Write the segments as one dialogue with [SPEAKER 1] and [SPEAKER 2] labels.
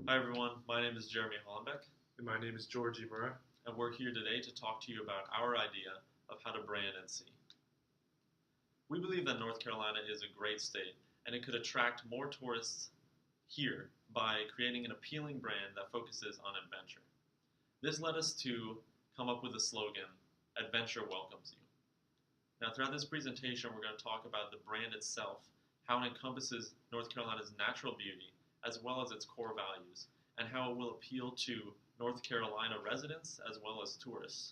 [SPEAKER 1] Hi everyone, my name is Jeremy Hollenbeck,
[SPEAKER 2] And my name is George Imura.
[SPEAKER 1] and we're here today to talk to you about our idea of how to brand NC. We believe that North Carolina is a great state, and it could attract more tourists here by creating an appealing brand that focuses on adventure. This led us to come up with the slogan, Adventure Welcomes You. Now throughout this presentation, we're going to talk about the brand itself, how it encompasses North Carolina's natural beauty, as well as its core values, and how it will appeal to North Carolina residents as well as tourists.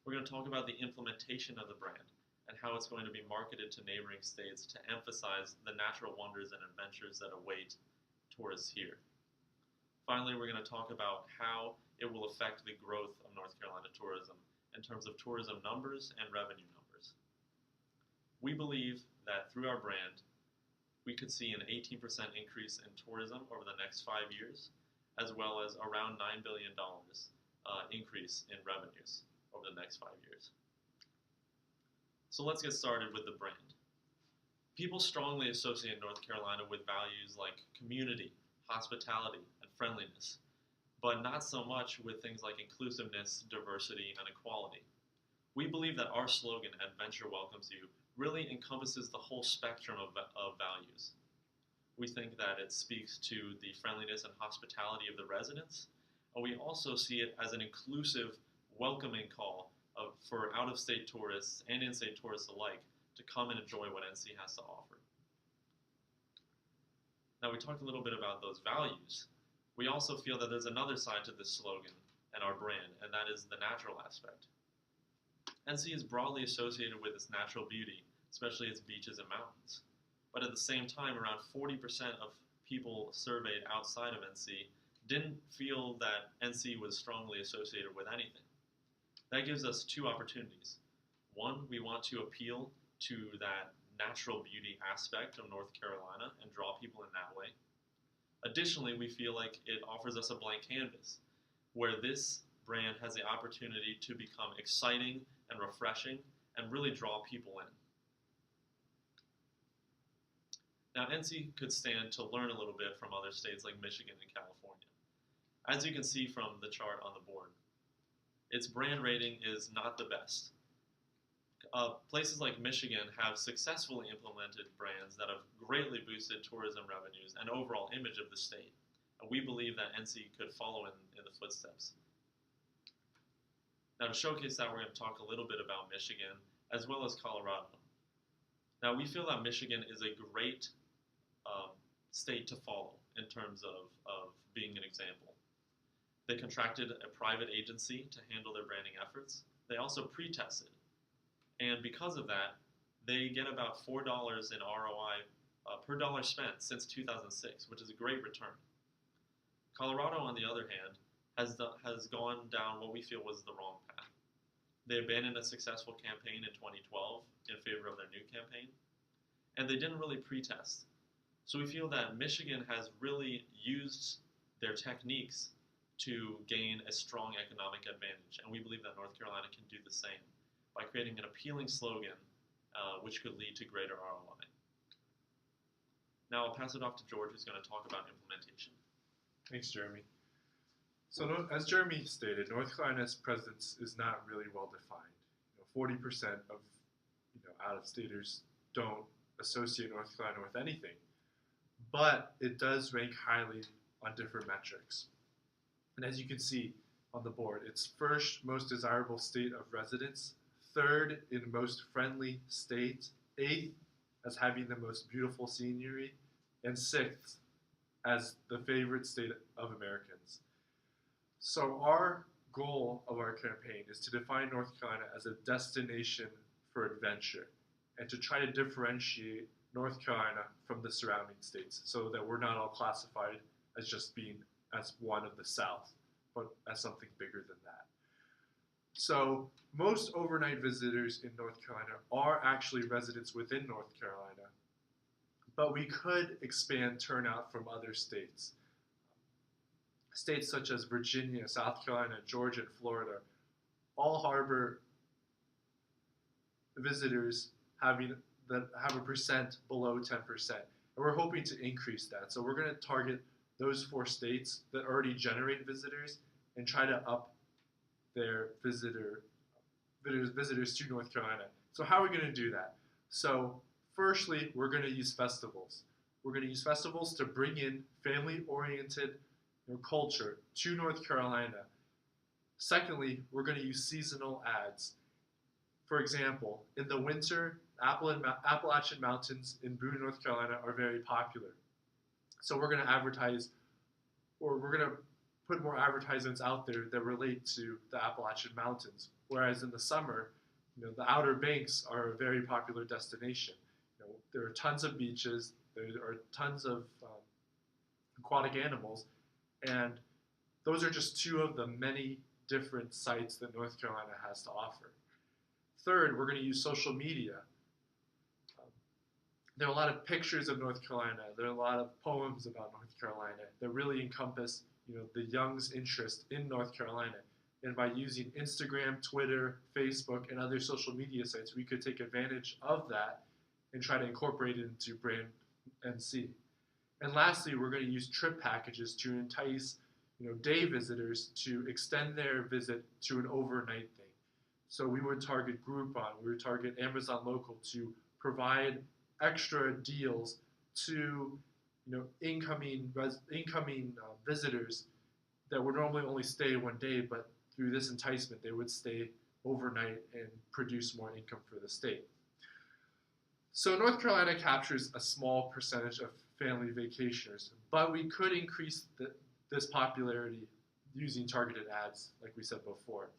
[SPEAKER 1] We're going to talk about the implementation of the brand and how it's going to be marketed to neighboring states to emphasize the natural wonders and adventures that await tourists here. Finally, we're going to talk about how it will affect the growth of North Carolina tourism in terms of tourism numbers and revenue numbers. We believe that through our brand, we could see an 18% increase in tourism over the next 5 years, as well as around $9 billion increase in revenues over the next 5 years. So let's get started with the brand. People strongly associate North Carolina with values like community, hospitality, and friendliness, but not so much with things like inclusiveness, diversity, and equality. We believe that our slogan, Adventure Welcomes You, really encompasses the whole spectrum of values. We think that it speaks to the friendliness and hospitality of the residents, and we also see it as an inclusive, welcoming call for out-of-state tourists and in-state tourists alike to come and enjoy what NC has to offer. Now we talked a little bit about those values. We also feel that there's another side to this slogan and our brand, and that is the natural aspect. NC is broadly associated with its natural beauty, especially its beaches and mountains. But at the same time, around 40% of people surveyed outside of NC didn't feel that NC was strongly associated with anything. That gives us two opportunities. One, we want to appeal to that natural beauty aspect of North Carolina and draw people in that way. Additionally, we feel like it offers us a blank canvas where this brand has the opportunity to become exciting and refreshing and really draw people in. Now, NC could stand to learn a little bit from other states like Michigan and California. As you can see from the chart on the board, its brand rating is not the best. Places like Michigan have successfully implemented brands that have greatly boosted tourism revenues and overall image of the state. And we believe that NC could follow in the footsteps. Now to showcase that, we're going to talk a little bit about Michigan as well as Colorado. Now we feel that Michigan is a great state to follow in terms of being an example. They contracted a private agency to handle their branding efforts. They also pre-tested. And because of that, they get about $4 in ROI per dollar spent since 2006, which is a great return. Colorado, on the other hand, has gone down what we feel was the wrong path. They abandoned a successful campaign in 2012 in favor of their new campaign, and they didn't really pre-test. So we feel that Michigan has really used their techniques to gain a strong economic advantage, and we believe that North Carolina can do the same by creating an appealing slogan which could lead to greater ROI. Now I'll pass it off to George, who's going to talk about implementation.
[SPEAKER 2] Thanks, Jeremy. So, as Jeremy stated, North Carolina's presence is not really well defined. 40% of out-of-staters don't associate North Carolina with anything, but it does rank highly on different metrics. And as you can see on the board, it's first most desirable state of residence, third in most friendly state, eighth as having the most beautiful scenery, and sixth as the favorite state of Americans. So our goal of our campaign is to define North Carolina as a destination for adventure and to try to differentiate North Carolina from the surrounding states so that we're not all classified as just being as one of the South, but as something bigger than that. So most overnight visitors in North Carolina are actually residents within North Carolina, but we could expand turnout from other states. States such as Virginia, South Carolina, Georgia, and Florida all harbor visitors that have a percent below 10%. And we're hoping to increase that. So we're going to target those 4 states that already generate visitors and try to up their visitors to North Carolina. So how are we going to do that? So firstly, we're going to use festivals. We're going to use festivals to bring in family-oriented culture to North Carolina. Secondly, we're going to use seasonal ads. For example, in the winter, Appalachian Mountains in Boone, North Carolina are very popular. So we're going to advertise, or we're going to put more advertisements out there that relate to the Appalachian Mountains. Whereas in the summer, the Outer Banks are a very popular destination. There are tons of beaches, there are tons of aquatic animals, and those are just 2 of the many different sites that North Carolina has to offer. Third, we're going to use social media. There are a lot of pictures of North Carolina. There are a lot of poems about North Carolina that really encompass, the young's interest in North Carolina. And by using Instagram, Twitter, Facebook, and other social media sites, we could take advantage of that and try to incorporate it into Brand NC. And lastly, we're going to use trip packages to entice, day visitors to extend their visit to an overnight thing. So we would target Groupon, we would target Amazon Local to provide extra deals to incoming visitors that would normally only stay one day, but through this enticement they would stay overnight and produce more income for the state. So North Carolina captures a small percentage of family vacationers, but we could increase this popularity using targeted ads, like we said before.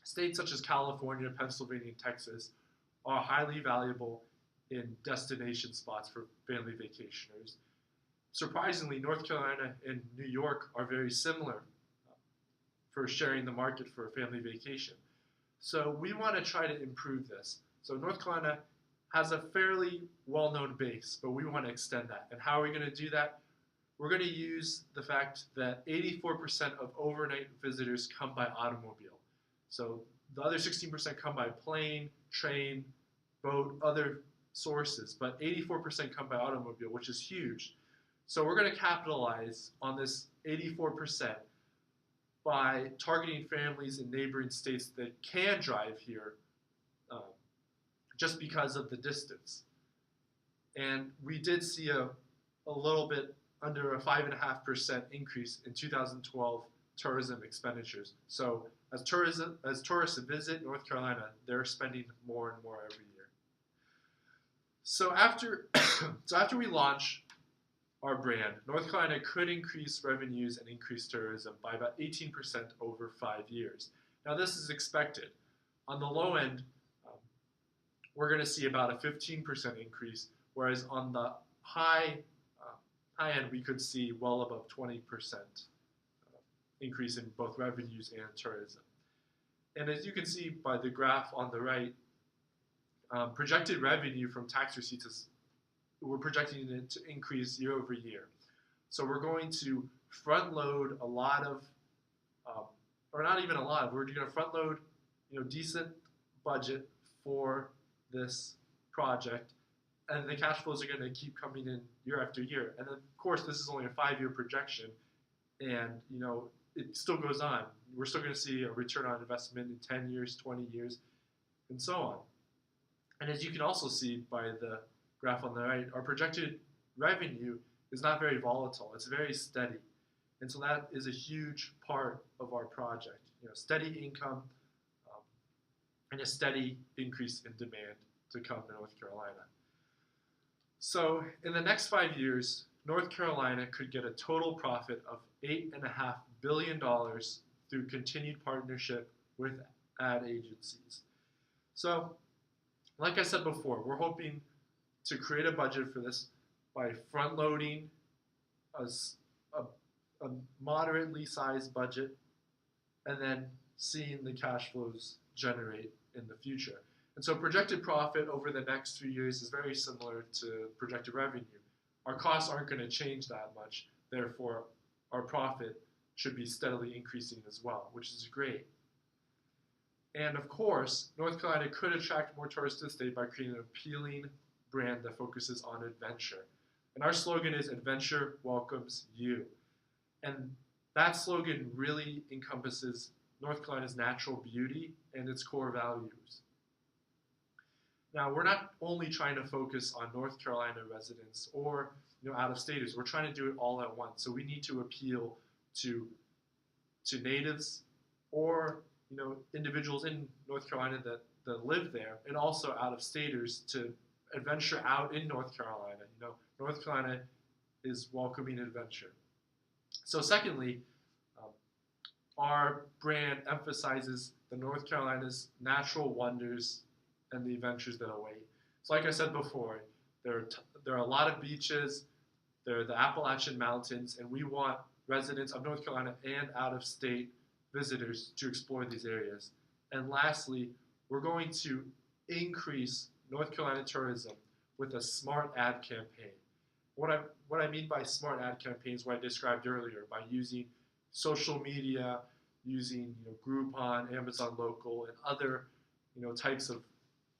[SPEAKER 2] States such as California, Pennsylvania, and Texas are highly valuable in destination spots for family vacationers. Surprisingly, North Carolina and New York are very similar for sharing the market for a family vacation. So we want to try to improve this. So North Carolina has a fairly well-known base, but we want to extend that. And how are we going to do that? We're going to use the fact that 84% of overnight visitors come by automobile. So the other 16% come by plane, train, boat, other sources, but 84% come by automobile, which is huge. So we're going to capitalize on this 84% by targeting families in neighboring states that can drive here just because of the distance. And we did see a little bit under a 5.5% increase in 2012 tourism expenditures. So as tourists visit North Carolina, they're spending more and more every year. So after we launch our brand, North Carolina could increase revenues and increase tourism by about 18% over 5 years. Now this is expected. On the low end, we're going to see about a 15% increase, whereas on the high end, we could see well above 20% increase in both revenues and tourism. And as you can see by the graph on the right, projected revenue from tax receipts we're projecting it to increase year over year. So we're going to front load a lot of, or not even a lot, we're going to front load decent budget for this project, and the cash flows are going to keep coming in year after year. And then, of course, this is only a 5-year projection, and it still goes on. We're still going to see a return on investment in 10 years, 20 years, and so on. And as you can also see by the graph on the right, our projected revenue is not very volatile. It's very steady. And so that is a huge part of our project. Steady income and a steady increase in demand to come to North Carolina. So in the next 5 years, North Carolina could get a total profit of $8.5 billion through continued partnership with ad agencies. So, like I said before, we're hoping to create a budget for this by front-loading a moderately sized budget and then seeing the cash flows generate in the future. And so projected profit over the next 3 years is very similar to projected revenue. Our costs aren't going to change that much, therefore our profit should be steadily increasing as well, which is great. And of course, North Carolina could attract more tourists to the state by creating an appealing brand that focuses on adventure. And our slogan is "Adventure welcomes you." And that slogan really encompasses North Carolina's natural beauty and its core values. Now, we're not only trying to focus on North Carolina residents or out-of-staters. We're trying to do it all at once. So we need to appeal to natives or individuals in North Carolina that live there, and also out-of-staters to adventure out in North Carolina. North Carolina is welcoming adventure. So secondly, our brand emphasizes the North Carolina's natural wonders and the adventures that await. So like I said before, there are a lot of beaches, there are the Appalachian Mountains, and we want residents of North Carolina and out-of-state visitors to explore these areas. And lastly, we're going to increase North Carolina tourism with a smart ad campaign. What I mean by smart ad campaign is what I described earlier, by using social media, using Groupon, Amazon Local, and other types of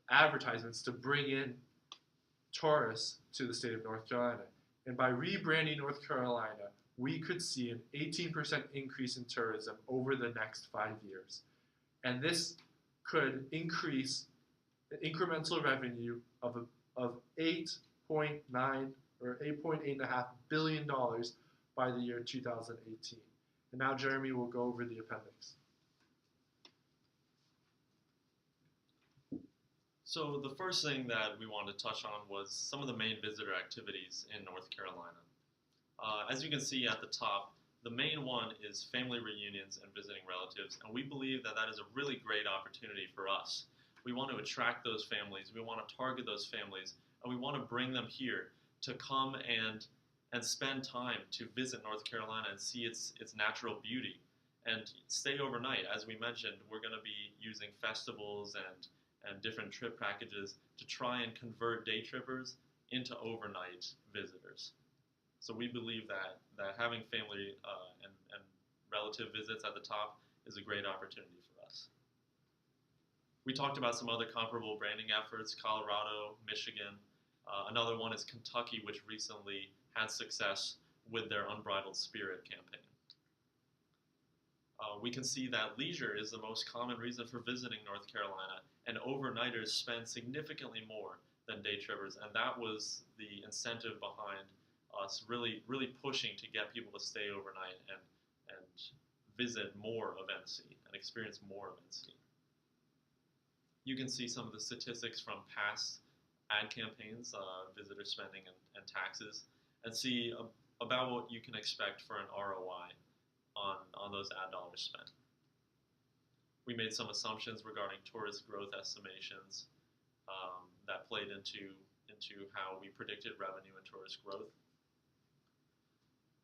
[SPEAKER 2] advertisements to bring in tourists to the state of North Carolina. And by rebranding North Carolina, we could see an 18% increase in tourism over the next 5 years. And this could increase the incremental revenue of 8.9 or $8.5 billion by the year 2018. And now Jeremy will go over the appendix.
[SPEAKER 1] So the first thing that we wanted to touch on was some of the main visitor activities in North Carolina. As you can see at the top, the main one is family reunions and visiting relatives, and we believe that is a really great opportunity for us. We want to attract those families, we want to target those families, and we want to bring them here to come and spend time to visit North Carolina and see its natural beauty and stay overnight. As we mentioned, we're going to be using festivals and different trip packages to try and convert day trippers into overnight visitors. So we believe that having family and relative visits at the top is a great opportunity for us. We talked about some other comparable branding efforts: Colorado, Michigan. Another one is Kentucky, which recently had success with their Unbridled Spirit campaign. We can see that leisure is the most common reason for visiting North Carolina, and overnighters spend significantly more than day trippers, and that was the incentive behind us really pushing to get people to stay overnight and visit more of NC and experience more of NC. You can see some of the statistics from past ad campaigns, visitor spending and taxes, and see about what you can expect for an ROI on those ad dollars spent. We made some assumptions regarding tourist growth estimations that played into how we predicted revenue and tourist growth.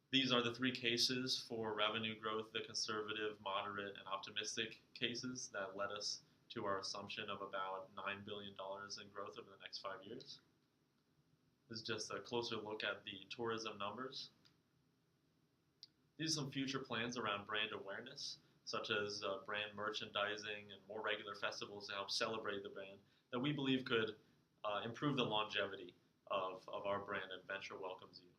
[SPEAKER 1] These are the three cases for revenue growth: the conservative, moderate, and optimistic cases that led us to our assumption of about $9 billion in growth over the next 5 years. This is just a closer look at the tourism numbers. These are some future plans around brand awareness, such as brand merchandising and more regular festivals to help celebrate the brand, that we believe could improve the longevity of our brand, Adventure Welcomes You.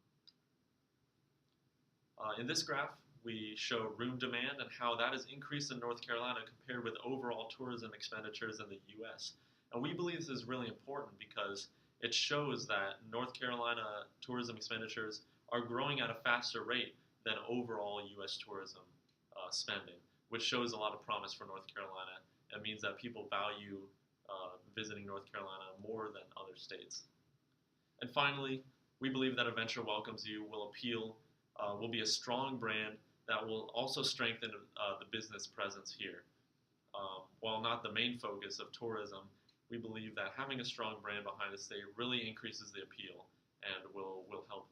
[SPEAKER 1] In this graph, we show room demand and how that has increased in North Carolina compared with overall tourism expenditures in the U.S. And we believe this is really important because it shows that North Carolina tourism expenditures are growing at a faster rate than overall U.S. tourism spending, which shows a lot of promise for North Carolina. It means that people value visiting North Carolina more than other states. And finally, we believe that Adventure Welcomes You will be a strong brand that will also strengthen the business presence here. While not the main focus of tourism, we believe that having a strong brand behind the state really increases the appeal and will help